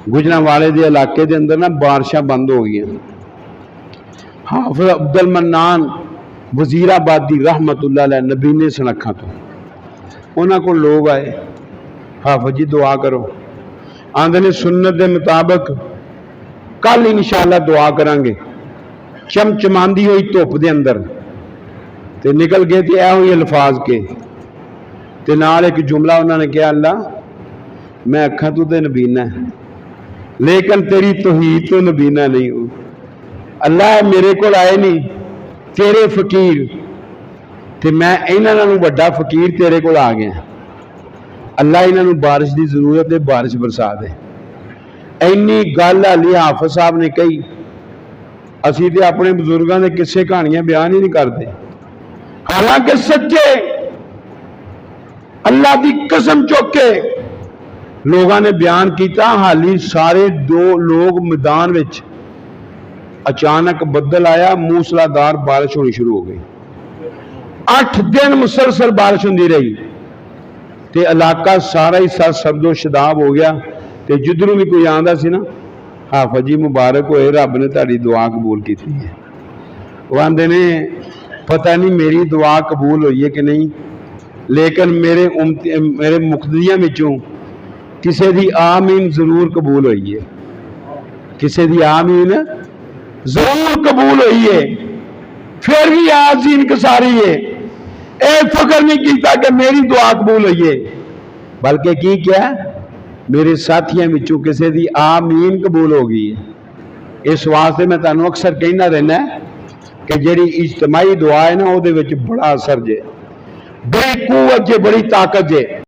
गुजरांवाले के इलाके के अंदर ना बारिशां बंद हो गई। हाफिज अब्दुल मन्नान वजीराबादी रहमतुल्लाह अलैह नबीने सनखा तो उन्होंने को लोग आए, हाफिज जी दुआ करो। आंदे ने सुन्नत के मुताबिक कल इंशाअल्लाह दुआ करांगे। चमचमांदी हुई धुप के अंदर ते निकल गए थे यह हुई अल्फाज के ते नाल एक जुमला उन्होंने कहा, अल्लाह मैं अखा तू तो नबीना है लेकिन तेरी तौहीद तो नबीना नहीं हूँ। अल्लाह मेरे को आए नहीं तेरे फकीर ते मैं इन्होंने बड़ा फकीर तेरे को आ गया। अल्लाह इन्होंने बारिश की जरूरत है, बारिश बरसा दे। इन्नी गल हाली हाफिज साहब ने कही। असी तो अपने बुजुर्गों के किस्से कहानियां बयान ही नहीं करते, हालांकि सच्चे अल्लाह की कसम चुक के लोगों ने बयान किया। हाली सारे दो लोग मैदान में अचानक बदल आया, मूसलाधार बारिश होनी शुरू हो गई। 8 दिन मुसलसल बारिश होती रही ते इलाका सारा ही सर्दो शदाब हो गया। ते जिधरों भी कोई आंदा सी ना, हाफिज जी मुबारक होए, रब ने तुहाडी दुआ कबूल की है। वो आंदे ने पता नहीं मेरी दुआ कबूल हुई है कि नहीं, लेकिन मेरे मुक्तदियां विचों किसी की आमीन जरूर कबूल हुई है, किसी की आमीन जरूर कबूल हुई है। फिर भी आज इनकसारी है, एक फिक्र नहीं किया कि मेरी दुआ कबूल हुई है, बल्कि की क्या मेरे साथियों विचों किसी की आमीन कबूल हो गई है। इस वास्ते मैं तुहानू अक्सर कहना रहना कि जिहड़ी इज्तमाही दुआ है ना, उहदे विच बड़ा असर जे, बड़ी कुव्वत जे, बड़ी ताकत जे।